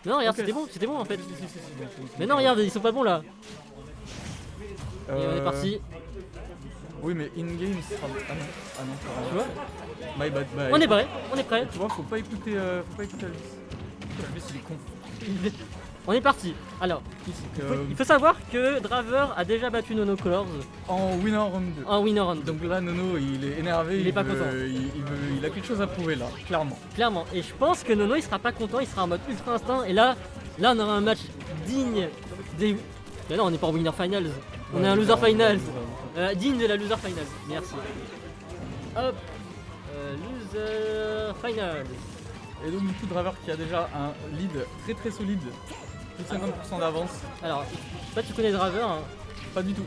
Non, regarde, Ok. c'était bon en fait. Si. Mais non, regarde, ils sont pas bons là. Et on est Euh, parti. Oui, mais in-game, ce sera. Ah non, Tu vois? My bad. Bah, On est prêt, on est prêt. Tu vois, faut pas écouter Elvis. Elvis, il est con. On est parti. Alors, il faut savoir que Draver a déjà battu Nono Colors En winner round 2. en winner round. Donc là, Nono, il est énervé. Il est pas content. Il a quelque chose à prouver là, clairement. Clairement. Et je pense que Nono il sera pas content, il sera en mode ultra instinct. Et là on aura un match digne des. Mais non, on n'est pas en winner finals. On est un loser finals. Digne de la loser finals. Merci. Hop. Loser finals. Et donc, du coup, Draver qui a déjà un lead très solide. Plus de 50% d'avance. Alors, je sais pas si tu connais Draver, hein, Pas du tout.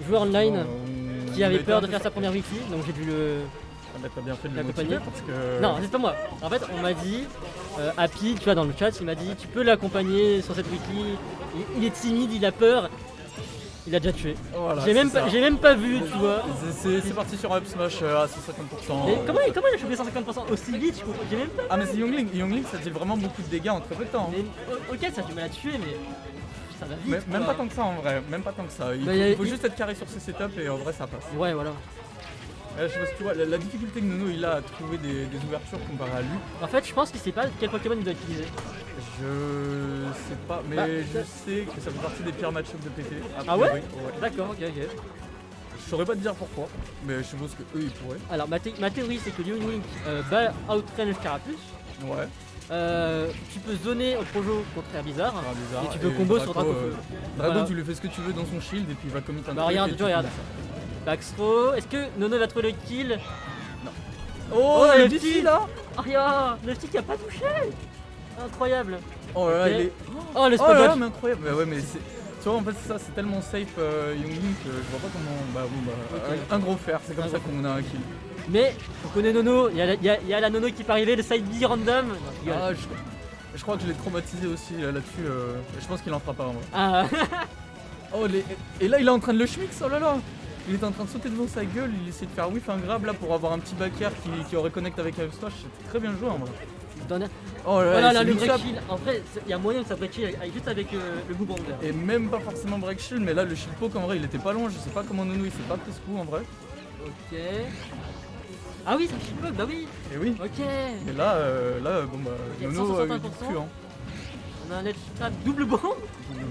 joueur online Bon, qui avait on peur de était un faire peu sa première weekly, donc j'ai dû le. Ah, t'as bien fait de le l'accompagner. motiver parce que. Non, c'est pas moi. En fait, on m'a dit, Happy, tu vois, dans le chat, il m'a dit, tu peux l'accompagner sur cette weekly. Il est timide, il a peur. Il a déjà tué. Voilà, J'ai même, c'est ça. même pas vu, tu vois. C'est parti sur Up Smash à 150%. Mais comment il a chopé 150% aussi vite? Je comprends. J'ai même pas. Ah, mais c'est Youngling. Youngling, ça dit vraiment beaucoup de dégâts en très peu de temps. Mais, ok, ça a du mal à tuer, mais ça va vite. Même quoi. pas tant que ça en vrai, même pas tant que ça. Bah, Il faut juste être carré sur ses setups et en vrai ça passe. Ouais, voilà. Je sais pas si tu vois, la difficulté que Nono il a à trouver des ouvertures comparé à lui, En fait, je pense qu'il sait pas quel Pokémon il doit utiliser. je sais pas, mais Bah, je sais que ça fait partie des pires match-ups de PT. a Ah ouais priori, D'accord, ok. Je saurais pas te dire pourquoi, mais je suppose que eux ils pourraient. Alors, ma théorie, c'est que Link bat Outrange Carapuce. Ouais, Tu peux zoner au projo contre Herbizarre. c'est bizarre. Et tu peux combo sur Draco. Draco, Voilà. tu lui fais ce que tu veux dans son shield et puis il va commit un Bah truc regarde, et tu regardes. Backthrow. Est-ce que Nono va trouver le kill? Oh, le le défi là. Oh regarde, le stick a pas touché. Incroyable. Oh là là, Ok. il est. Oh le Oh spot là là, dodge. mais incroyable. Mais ouais, mais c'est. Tu vois, en fait, c'est ça, c'est tellement safe Youngling que je vois pas comment. Bah oui, Ok. un gros fer, c'est comme Un ça gros qu'on a un kill. Mais on connaît Nono, il y a la Nono qui peut arriver, le side B random. Non, je rigole. Ah, je crois que je l'ai traumatisé aussi là-dessus. Je pense qu'il en fera pas en vrai. Ah, Oh, et là, il est en train de le schmix, oh là là. Il est en train de sauter devant sa gueule, il essaie de faire whiff un grab là pour avoir un petit back air qui aurait connect avec Up Smash. C'était très bien joué en vrai. Donner- Oh là là, Voilà il là, s'est le mix break up. shield. En vrai, il y a moyen de ça break shield juste avec le boomerang. Et même pas forcément break shield, mais là le shield poke en vrai il était pas loin. Je sais pas comment Nono il s'est pas pris ce coup en vrai. Ok. Ah oui, c'est un shield bug, bah oui. Et oui. Ok. Et là, bon bah, Ok, Nono 161%. il tue, hein. On a un edge trap double bomb.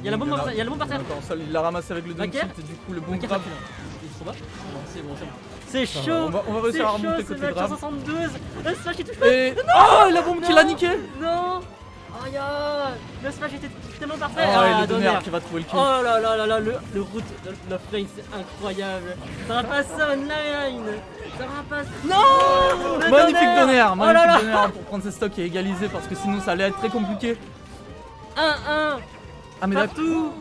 Il y a la bombe par terre, il y a la bombe par terre. Encore ça, il l'a ramassé avec le Back dunk air. shield et du coup le bon Ok, grab. il est trop bas. Non, c'est bon, c'est bon. C'est Ça va, chaud. on va réussir à C'est remonter chaud, côté ce match grab. 172. Le smash il touche pas. Et oh la bombe qui l'a niqué. Non. Aïe aïe. Le smash était tellement parfait. Oh, et le Donner. Donner qui va trouver le kill. Oh là là là là, le route de l'offlane c'est incroyable. Ça va passer online. Ça va passer. Non. Le Magnifique Donner, Oh là là. magnifique Donner pour prendre ses stocks et égaliser parce que sinon ça allait être très compliqué. 1-1. Ah mais là, Partout.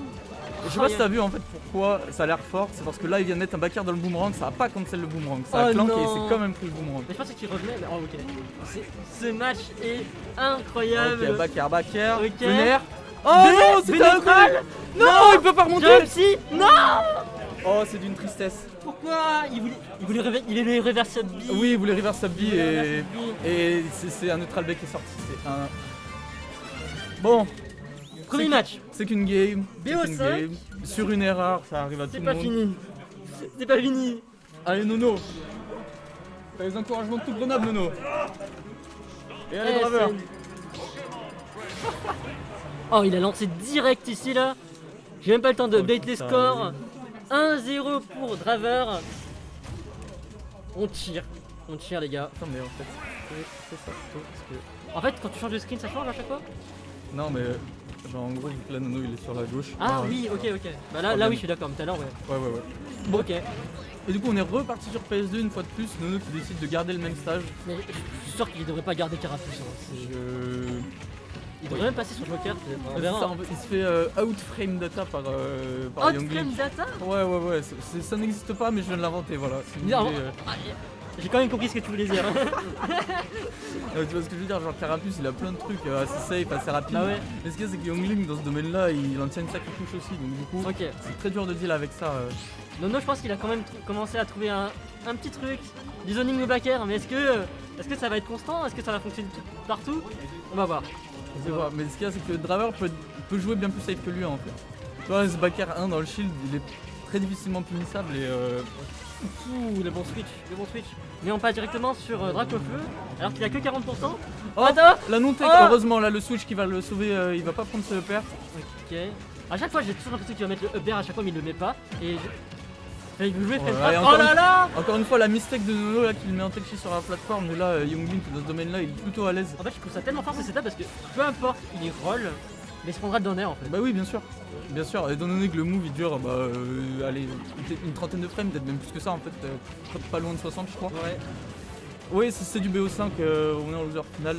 je sais pas si t'as vu en fait pourquoi ça a l'air fort, c'est parce que là il vient de mettre un back air dans le boomerang, ça a pas cancel le boomerang, ça a Oh clank et non. c'est quand même pris le boomerang. Mais je pensais qu'il revenait. Mais oh ok. Ce match est incroyable. Ok, back air, Ok. Donner. Oh B, non, c'était un Bénétral. troll. Non, il peut pas remonter. Jumpsy. Non. Oh, c'est d'une tristesse. Pourquoi il est le reversible B. Oui, il voulait reverse sub B Il voulait et, reverse sub B. et c'est un neutral B qui est sorti, c'est un... Bon, Premier match. c'est qu'une game, c'est BO5. qu'une game. Sur une erreur, ça arrive à tout C'est le pas monde. fini. C'est pas fini. Allez Nono, t'as les encouragements de tout Grenoble Nono. Et allez Draver. Oh, il a lancé direct ici là. J'ai même pas le temps de Oh, update les putain, scores. 1-0 pour Draver. On tire les gars. Attends mais en fait, c'est ça plutôt parce que... En fait, quand tu changes de screen, ça change à chaque fois. Non mais, genre en gros vu que là Nono il est sur la gauche. Ah ouais. oui, ok. Bah là oui, je suis d'accord. Mais tout à l'heure, ouais. Ouais. Bon, ok. Et du coup on est reparti sur PS2 une fois de plus, Nono qui décide de garder le même stage. Mais je suis sûr qu'il devrait pas garder Carapuce. Hein. Il devrait même passer sur Joker. On C'est verra. ça, hein. en fait, il se fait outframe data par Outframe Youngling. data. Ouais, ça n'existe pas mais je viens de l'inventer, voilà. Si vous Non, voulez, ah, j'ai quand même compris ce que tu voulais dire. tu vois ce que je veux dire, genre Carapuce il a plein de trucs assez safe, assez rapides. Ah ouais. Mais ce qu'il y a c'est que Youngling dans ce domaine là il en tient une sacrée couche aussi, donc du coup Ok. c'est très dur de deal avec ça. Nono, je pense qu'il a quand même commencé à trouver un petit truc du zoning au back air, mais est-ce que ça va être constant? Est-ce que ça va fonctionner partout? On va voir. Je sais pas, mais ce qu'il y a, c'est que Draver peut jouer bien plus safe que lui en fait. Tu vois, ce backer 1 dans le shield, il est très difficilement punissable et Ouh, le bon switch. Mais on passe directement sur Dracofeu, alors qu'il a que 40%. Oh, Attends. la non-tech, Oh heureusement, là le switch qui va le sauver, il va pas prendre ce père. Ok. À chaque fois, j'ai toujours l'impression qu'il va mettre le up air à chaque fois, mais il le met pas. Et il veut jouer Ouais, frame et trap. encore Oh là là. Encore une fois, la mistake de Nono là qui le met en tech shield sur la plateforme, mais là, Younglin dans ce domaine-là, il est plutôt à l'aise. En fait, je trouve ça tellement fort ce setup parce que peu importe, il est roll, mais il se prendra le down air en fait. Bah oui, bien sûr. Bien sûr, étant donné que le move il dure allez, une trentaine de frames, peut-être même plus que ça en fait, pas loin de 60 je crois. Ouais. Oui, c'est du BO5, on est en loser final.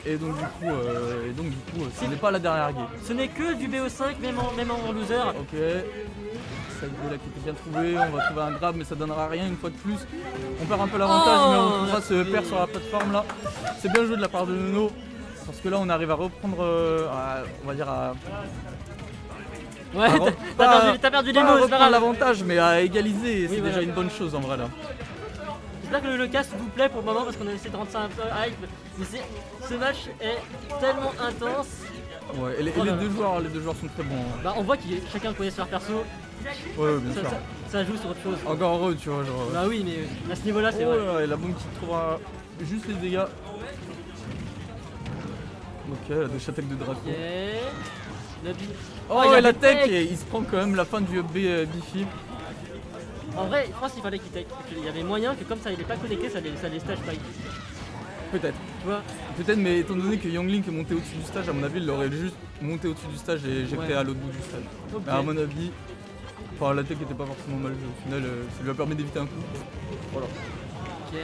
Et donc du coup, ce n'est pas la dernière game. Ce n'est que du BO5, même en loser. Ok. Side B là qui était bien trouvé, on va trouver un grab mais ça donnera rien une fois de plus. On perd un peu l'avantage mais on trouvera ce pair sur la plateforme là. C'est bien joué de la part de Nono. Parce que là on arrive à reprendre, on va dire à... Ouais, t'as perdu les mots, c'est pas grave. L'avantage mais à égaliser, c'est Oui, déjà voilà. une bonne chose en vrai là. J'espère que le cast vous plaît pour le moment parce qu'on a essayé de rendre ça un peu hype. Mais ce match est tellement intense. Ouais, et les deux joueurs sont très bons. Bah, on voit que chacun connaît leur perso. Ouais, bien sûr. Ça joue sur autre chose. Encore heureux, tu vois, genre. Bah oui, mais à ce niveau-là, c'est vrai. Ouais, et la bombe qui trouvera juste les dégâts. Ok, la douche attaque de Draco. Ok. Oh, il a et la des tech, techs. et il se prend quand même la fin du B Bifi. En vrai, je pense qu'il fallait qu'il take. Il y avait moyen que comme ça il est pas connecté, ça les stage fight. Peut-être. Tu vois. Peut-être, mais étant donné que Younglink est monté au-dessus du stage, à mon avis, il l'aurait juste monté au-dessus du stage et jeté à l'autre bout du stage. Ok. Mais à mon avis, enfin, la tech était pas forcément mal jouée. Au final, ça lui a permis d'éviter un coup. Voilà. Ok.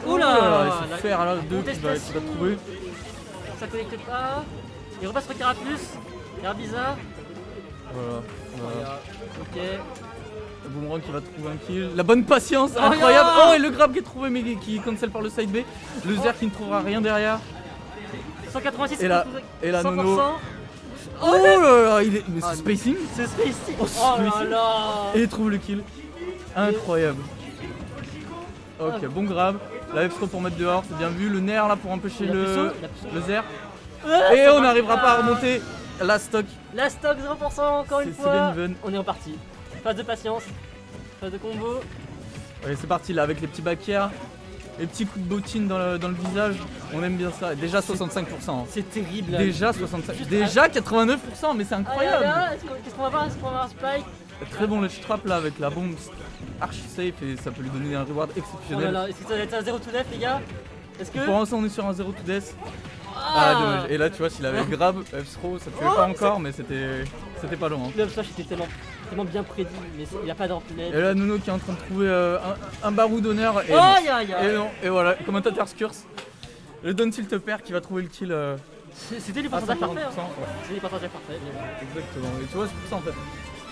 Oula, il la se faire là, le 2 qui va trouver. Ça connecte pas. Il repasse sur Carapuce. Herbiza. Voilà. Ok. Le boomerang qui va trouver un kill. La bonne patience, Oh, incroyable. yeah. Oh, et le grab qui est trouvé mais qui cancel par le side B. Le Zer qui ne trouvera rien derrière. 186. Et là 100%. Nono. Oh là là, mais Ah, c'est spacing. C'est spacing. Oh, Oh là spacing. là. Et il trouve le kill. Incroyable. Ok, bon grab. La F3 pour mettre dehors, c'est bien vu. Le nerf là pour empêcher La le puceau. Zer. Ouais, Et ça on marche n'arrivera pas à pas. remonter la stock. La stock 0% encore une C'est fois. bien even. On est en partie. Phase de patience. Phase de combo. Allez, c'est parti là avec les petits backyards. Les petits coups de bottine dans le visage. On aime bien ça. Déjà 65%. hein. C'est terrible. Déjà 65%. Juste Déjà 89%, mais c'est incroyable. Qu'est-ce qu'on va voir? Est-ce qu'on va voir un spike? Très bon ledge trap là avec la bombe archi safe et ça peut lui donner un reward Oh là exceptionnel. là, est-ce que ça va être un 0 to death les gars? Est-ce que... Pour l'instant on est sur un 0 to death. Ah dommage. Et là tu vois s'il avait grab F-throw ça tuait pas encore mais c'était pas loin. Le slash était tellement bien prédit, mais il n'y a pas d'empilette. Et là Nono qui est en train de trouver un barou d'honneur et, Oh non. ya ya. Et non. Et voilà, commentator's curse. Le down tilt pair qui va trouver le kill C'était du à 140%. pourcentage parfait. Hein. Ouais. C'était du pourcentage parfait. Exactement, et tu vois c'est pour ça en fait.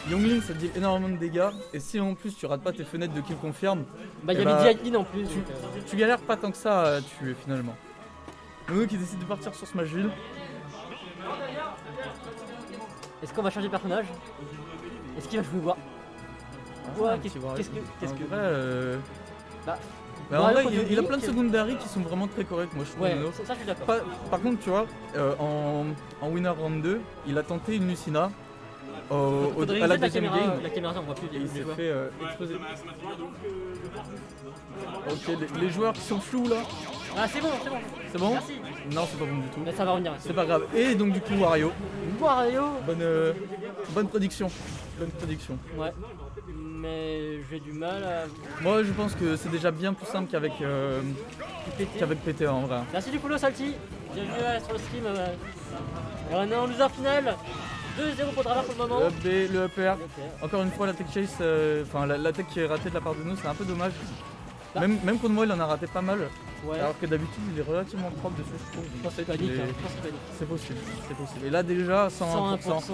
Younglin ça te dit énormément de dégâts et si en plus tu rates pas tes fenêtres de kill confirm, Bah il y Eh avait bah, DI en plus. tu galères pas tant que ça à tuer finalement. Nono qui décide de partir sur Smashville. Est-ce qu'on va changer de personnage? Est-ce qu'il va jouer voir? Ouais, qu'est-ce que... En vrai, Bah, en Wario vrai, contre il a plein de Link. secondary qui sont vraiment très corrects moi je trouve Ouais, Nono. ça je suis d'accord. Par contre tu vois, en winner round 2, il a tenté une Lucina Faudrait à la reset deuxième game. la caméra, on voit plus Et il les s'est joueurs. fait exploser. Ok, les joueurs qui sont flous là, Ah c'est bon, c'est bon. c'est bon? Merci. Non, c'est pas bon du tout. Mais ça va revenir. C'est pas grave. Et donc du coup Wario, Wario. bonne prédiction. Bonne prédiction. Ouais. Mais j'ai du mal à Moi je pense que c'est déjà bien plus simple qu'avec péter. PT en vrai. Merci du follow Salty. Bienvenue sur le stream. Et on est en loser final. 2-0 pour Draver pour le moment. Le B, le upper. Ok. Encore une fois la tech chase, enfin la tech qui est ratée de la part de nous, c'est un peu dommage. Bah. Même contre moi il en a raté pas mal. Ouais. Alors que d'habitude il est relativement propre dessus je trouve. Je pense que c'est panique. Il est- Hein. Je pense que c'est panique. C'est possible, c'est possible. Et là déjà 101%. 101%.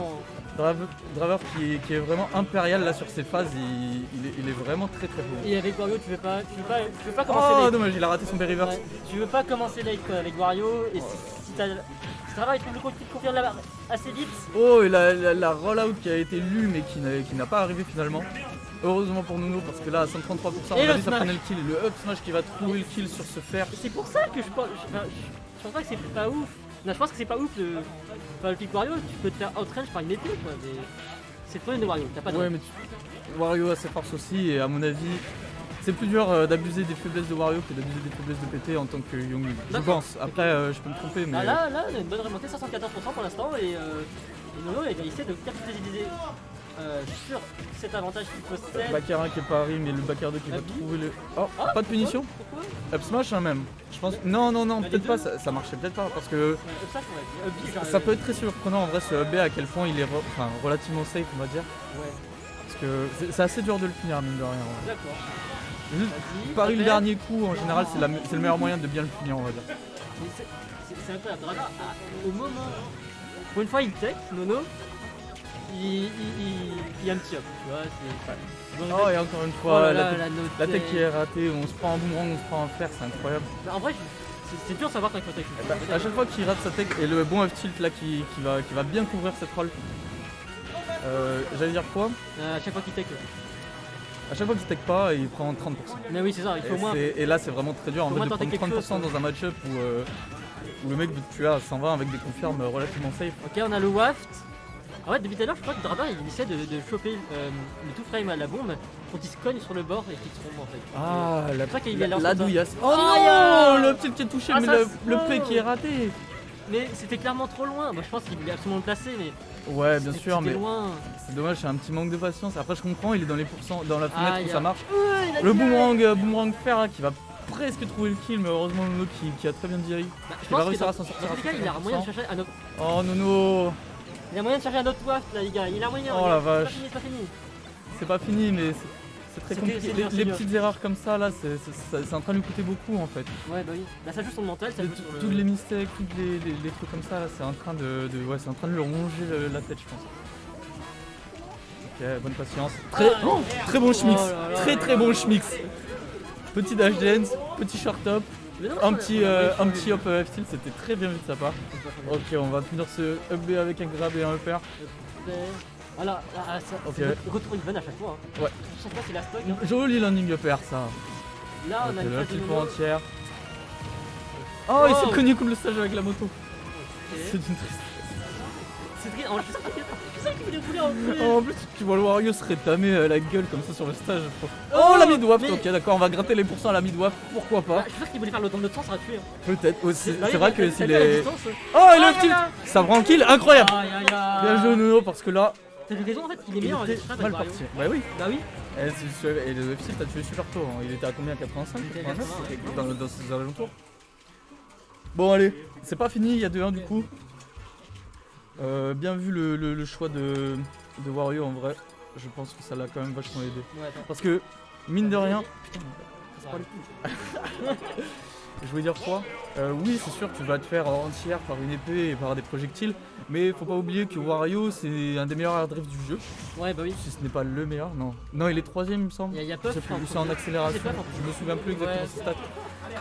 Draver qui est vraiment impérial là sur ses phases, il est vraiment très très beau. Et avec Wario, tu veux pas commencer Oh late. dommage, il a raté son berry reverse. Ouais, tu veux pas commencer late quoi, avec Wario. Et si Draver il trouve le coup qui te confirme là assez vite. Oh et la rollout qui a été lue mais qui n'a pas arrivé finalement. Heureusement pour Nono parce que là à 133% à Et mon le avis, ça smash. prenait le kill. Le up smash qui va trouver le kill sur ce fer. Et c'est pour ça que je pense pas que c'est pas ouf. Non, je pense que c'est pas ouf le. Enfin, le pick Wario, tu peux te faire outrange par une épée quoi. Mais... c'est le problème de Wario, t'as pas de. Ouais, mais Wario a ses forces aussi, et à mon avis, c'est plus dur d'abuser des faiblesses de Wario que d'abuser des faiblesses de PT en tant que Young. Je D'accord. pense. Après, je peux me tromper, mais. Ah là, on a une bonne remontée, 74% pour l'instant, et Nono il a essayé de capitaliser sur cet avantage qu'il possède. Backer 1 qui est pas Harry, mais le Backer 2 qui va Abby. trouver le. Oh, Ah, pas de punition. Pourquoi Up smash même. Je pense. Non, les peut-être deux. pas, ça marchait peut-être pas parce que Ça, ouais. Genre, ça peut être très surprenant en vrai ce B à quel point il est relativement safe, on va dire. Ouais, Parce que c'est assez dur de le finir, mine de rien. Ouais. d'accord. Juste Vas-y, pari le appelle. dernier coup, en général, c'est le meilleur moyen de bien le finir, on va dire. Mais c'est incroyable. Draga, au moment. Pour une fois, il tech, Nono. Il y a un petit up, tu vois. C'est. Oh, et encore une Oh fois, là là, la note tech qui est ratée, on se prend un boomerang, on se prend un fer, c'est incroyable. En vrai, c'est dur de savoir quand il faut tech. À chaque fois qu'il rate sa tech et le bon F-tilt là qui va bien couvrir cette roll. J'allais dire quoi? À chaque fois qu'il tech. À chaque fois qu'il tech pas, il prend 30%. Mais oui, c'est ça, il faut au moins. Et là, c'est vraiment très dur en Faut mode de moins tenter prendre quelque 30% chose, dans un match-up où le mec veut te tuer à 120 avec des confirmes relativement safe. Ok, on a le waft. En fait, depuis tout à l'heure, je crois que Drada il essaie de choper le tout frame à la bombe pour qu'il se cogne sur le bord et qu'il se trompe en fait. Ah, C'est ça qu'il est là, la comme ça. douillasse. Oh Aïe, non, le petit qui est touché, Ah, mais ça le se P voit. qui est raté. Mais c'était clairement trop loin. Moi, je pense qu'il voulait absolument le placer, mais. Ouais, bien sûr, c'était mais loin. c'est dommage, c'est un petit manque de patience. Après, je comprends, il est dans les pourcents, dans la fenêtre Aïe, où ça aïe. marche. Ouais, il a Le dit, boomerang fer là, qui va presque trouver le kill, mais heureusement Nono qui a très bien dirigé. Bah, je Il va pense que réussir dans, à s'en sortir dans tous les cas, il a 50%. moyen de chercher un autre. Oh Nono, Il a moyen de chercher un autre waft là, les gars. Il a moyen. Oh, la vache. C'est pas fini. c'est pas fini, mais c'est très C'était- compliqué. c'est dur, Les c'est dur. petites erreurs comme ça là, c'est en train de lui coûter beaucoup en fait. Ouais, bah oui. Là, ça joue sur le mental, ça joue sur le. Toutes les mistakes, tous les trucs comme ça là, c'est en train de c'est en train de lui ronger la tête, je pense. Ok, bonne patience. Très bon schmix. Oh là là. Très bon schmix. Petit dash dance, petit short top, Mais non, un ça- petit on a up F-tilt, c'était très bien vu de sa part. Ok, on va finir ce up B avec un grab et un upper. Voilà, ah, ça, Ok. c'est le retour even à chaque fois. Hein. Ouais. À chaque fois, c'est la stock. Hein. Joli landing upper ça. Là, on a Ok, une là, phase de petite Nono. fois entière. Oh, il Wow. s'est cogné comme le stage avec la moto. Ok. C'est une tristesse. C'est très. Je suis sûr qu'il voulait rouler en plus. Oh, en plus, tu vois le Wario se rétamer la gueule comme ça sur le stage. Oh, la mid-waft, mais- ok, d'accord, on va gratter les pourcents à la mid-waft, pourquoi Bah, pas. je suis sûr qu'il voulait faire le dans l'autre sens, ça aurait tué. Hein. Peut-être, oh, c'est Bah oui, vrai mais que t'as s'il vu la est. distance Oh, et Ah, le tilt là, là. ça prend un kill, incroyable. Aïe aïe aïe. Bien joué Nono, parce que là, T'as vu raison en fait, il est il meilleur en était extra mal Wario. parti. Bah oui, Bah oui. et le FC t'as tué super tôt, hein. Il était à combien, 85, Il était à 89 80, dans ces alentours. Bon allez, c'est pas fini, il y a 2-1 du coup. Bien vu le choix de Wario en vrai, je pense que ça l'a quand même vachement aidé. Ouais, attends. Parce que, mine de rien, Ouais. je voulais dire quoi oui, c'est sûr, tu vas te faire entière par une épée et par des projectiles, mais faut pas oublier que Wario c'est un des meilleurs air drift du jeu, Ouais, bah oui. si ce n'est pas le meilleur, non. Non, il est 3ème il me semble. Il y a Je Puff. sais plus, en lui, c'est en premier. accélération, C'est Puff en premier. je me souviens plus exactement Ouais. ses stats.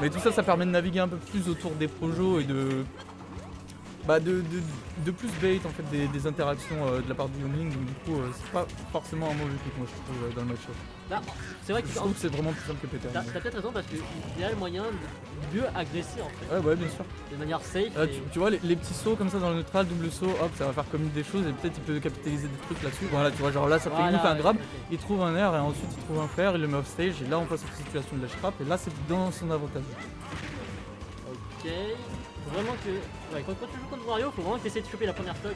Mais tout ça, ça permet de naviguer un peu plus autour des projos et de plus bait en fait des interactions de la part du Youngling, donc du coup c'est pas forcément un mauvais pick moi je trouve dans le match. Bah, c'est vrai que Je trouve que c'est vraiment plus simple que Peter. t'as peut-être raison parce qu'il y a le moyen de mieux agresser en fait. Ouais, bien sûr. De manière safe. Là, et- tu vois les petits sauts comme ça dans le neutral, double saut, hop, ça va faire comme des choses et peut-être il peut capitaliser des trucs là-dessus. Voilà, tu vois, genre là ça fait Voilà, il fait un grab, ok. il trouve un air et ensuite il trouve un fer, il le met off stage et là on passe aux situations de la trap et là c'est dans son avantage. Ok. Faut vraiment que. Ouais, quand tu joues contre Wario, faut vraiment que tu essaies de choper la première stock.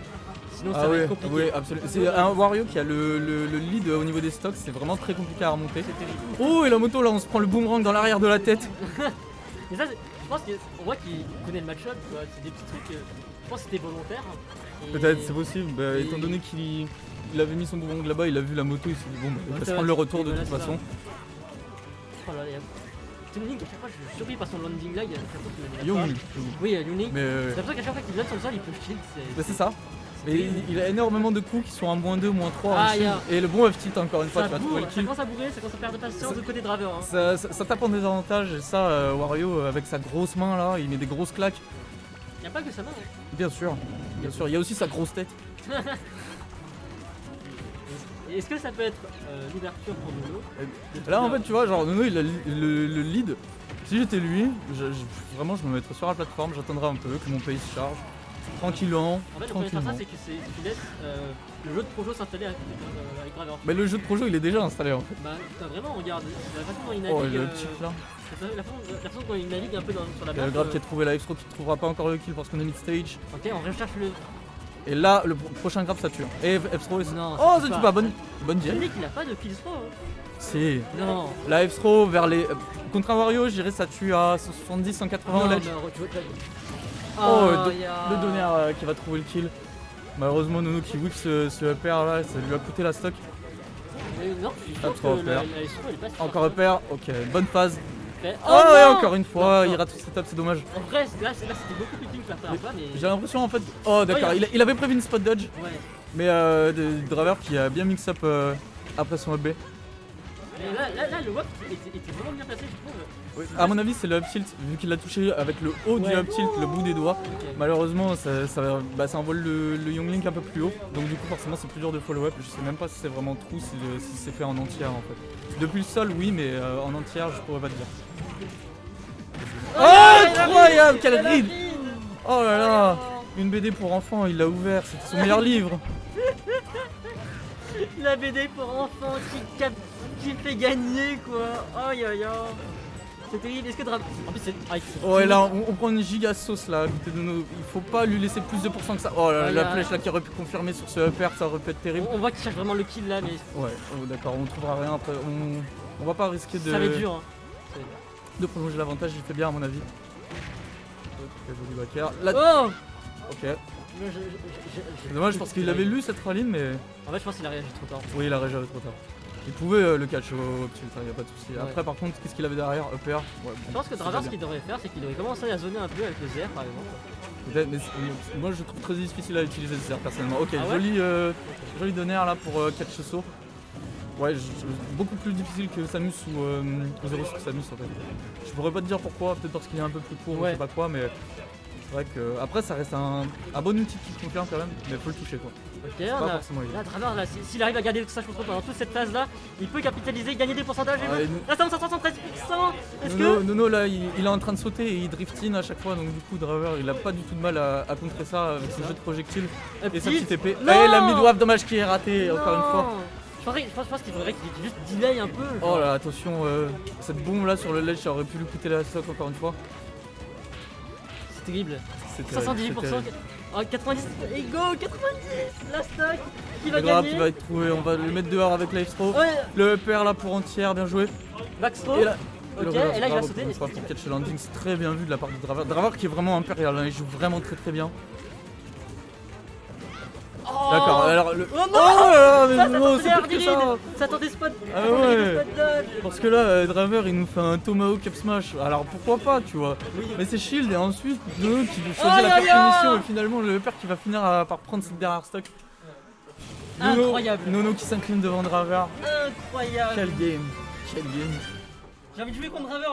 Sinon ça Ah va ouais, être compliqué. oui, absolument. C'est un Wario qui a le lead au niveau des stocks, c'est vraiment très compliqué à remonter. C'est terrible. Oh, et la moto là, on se prend le boomerang dans l'arrière de la tête. Mais ça, je pense qu'on voit qu'il connaît le match-up, tu vois, c'est des petits trucs. Je pense que c'était volontaire. Et- Peut-être, c'est possible. Bah, et- étant donné qu'il avait mis son boomerang là-bas, il a vu la moto, il s'est dit bon, bah, il va Ouais, se ça prendre va, le retour de voilà, toute c'est ça. façon. Oh là là, Tuning, à chaque fois je suis surpris par son landing lag, j'ai l'impression qu'il m'énerve Young, pas. Oui, Yuning. mais J'ai l'impression qu'à chaque fois qu'il donne sur le sol, il peut shield. bah, c'est ça. Mais il a énormément de coups qui sont à -2, -3 Ah, en shield. yeah. Et le bon F-tilt encore une fois, Ça tu vas trouver le bourre, ça kill. commence à bourrer, ça commence à perdre de patience de côté Draver. Hein. Ça tape en désavantage et ça, Wario avec sa grosse main là, il met des grosses claques. Y'a pas que sa main. Hein. Bien sûr, il y a aussi sa grosse tête. Et est-ce que ça peut être l'ouverture pour Nono? Là en fait tu vois genre Nono il a le lead. Si j'étais lui, vraiment je me mettrais sur la plateforme, j'attendrais un peu que mon pays se charge. tranquillement. En fait, le problème de faire ça, tranquillement. c'est que tu laisses le jeu de Projo s'installer avec Graveur. Mais le jeu de Projo il est déjà installé en fait. Bah, putain, vraiment, regarde la façon dont il Oh navigue. le petit là. La façon dont il navigue un peu sur la Il y a map. le grab qui a trouvé la F-Throw qui ne trouvera pas encore le kill parce qu'on est mid-stage. Ok, on recherche le. Et là, le prochain grab ça tue. Et F-Throw est... Non, Oh ça tue ça tue pas. pas, bonne Le game. mec, il a pas de kill throw. Hein. Si. Non. La F-Throw vers les... contre un Wario, je dirais ça tue à 70, 180 au Non, ledge. mais tu vois, Oh, yeah. le donner qui va trouver le kill. Malheureusement, Nono qui whip ce upper là, ça lui a coûté la stock. Non, je Ah, pense trop que upper. la throw, elle est pas super Encore upper, ok, bonne phase. forte. Oh, et non encore une fois, Non, il non. rate tout setup, c'est dommage. En vrai, là c'était beaucoup plus clean que la première fois, mais. J'ai l'impression en fait. Oh, d'accord, Oh, il avait prévu une spot dodge, Ouais. mais Driver qui a bien mix up après son up B. Mais là, le WAP était vraiment bien placé, je trouve. À mon avis, c'est le up tilt, vu qu'il l'a touché avec le haut du Ouais. up tilt, le bout des doigts. Ok. Malheureusement, ça envole le Young Link un peu plus haut, donc du coup, forcément, c'est plus dur de follow up. Je sais même pas si c'est vraiment true, si c'est fait en entière en fait. Depuis le sol, oui, mais en entière, je pourrais pas te dire. Oh, incroyable, quel read! Oh là là, une BD pour enfants, il l'a ouvert, c'était son meilleur livre. La BD pour enfants qui fait gagner quoi. Aïe aïe aïe. C'est terrible. Est-ce que Drab. En plus, c'est. Oh et là on prend une giga sauce là à côté de nous. Il faut pas lui laisser plus de pourcents que ça. Oh là, Ah, la là. flèche là qui aurait pu confirmer sur ce upper, ça aurait pu être terrible. On voit qu'il cherche vraiment le kill là, mais Ouais, oh, d'accord, on trouvera rien après. On va pas risquer ça va être dur. Hein. de prolonger l'avantage, il fait bien à mon avis. Ok, joli backer. Là, Oh ok. C'est dommage parce qu'il avait lu cette ralline mais. En fait, je pense qu'il a réagi trop tard. Oui il a réagi trop tard. Il pouvait le catch au tilt, il y a pas de souci. Ouais. Après par contre qu'est-ce qu'il avait derrière? Upper. Ouais, bon, Je pense que c'est Draver, déjà ce qu'il devrait faire, c'est qu'il devrait commencer à zoner un peu avec le ZR par exemple. peut-être, mais moi je trouve très difficile à utiliser ce ZR personnellement. Ok, Ah ouais joli donner là pour catch saut. Ouais, beaucoup plus difficile que Samus ou Zero Suit Samus en fait. Je pourrais pas te dire pourquoi, peut-être parce qu'il est un peu plus court ou Ouais. je sais pas quoi, mais c'est vrai que après ça reste un bon outil qui confirme quand même, mais faut le toucher quoi. Ok, C'est on pas a. forcément évident. Là, Draver, là, s'il arrive à garder le sage contrôle pendant toute cette phase là, il peut capitaliser, gagner des pourcentages. Ouais, Là, c'est 173%. Est-ce que. Nono là il est en train de sauter et il drift in à chaque fois donc du coup Driver il a pas du tout de mal à contrer ça avec son jeu de projectiles et sa petite épée. Non Et la mid-wave dommage qui est ratée encore une fois. Je pense qu'il faudrait qu'il juste delay un peu. Oh là attention, cette bombe là sur le ledge ça aurait pu lui coûter la stock encore une fois. C'est terrible. C'est terrible, 78%. c'est terrible. Oh, 90. Et go 90. La stock. Qui va Le grab gagner. qui va être trouvé, on va le mettre dehors avec live throw. Ouais. Le upper là pour entière, bien joué. Backstro. Et là, Ok, le et reverse là, il va grab, sauter. encore une fois, pour catch landing, c'est très bien vu de la part de Driver. Driver qui est vraiment impérial, hein, il joue vraiment très bien. Oh. D'accord, alors le. Oh non. là là, mais Ça non, t'attendait c'est plus que ça. Ça attendait spot. Ah attendait ouais. des spot dodge. Parce que là, Driver il nous fait un Tomahawk Cap Smash. Alors pourquoi pas, tu vois. Mais c'est Shield et ensuite Nono qui veut choisir la Aïe, aïe, pire aïe. mission et finalement le upper qui va finir par prendre cette dernière stock. Incroyable. Nono qui s'incline devant Driver. Incroyable. Quel game. Quel game. J'ai envie de jouer contre Draver.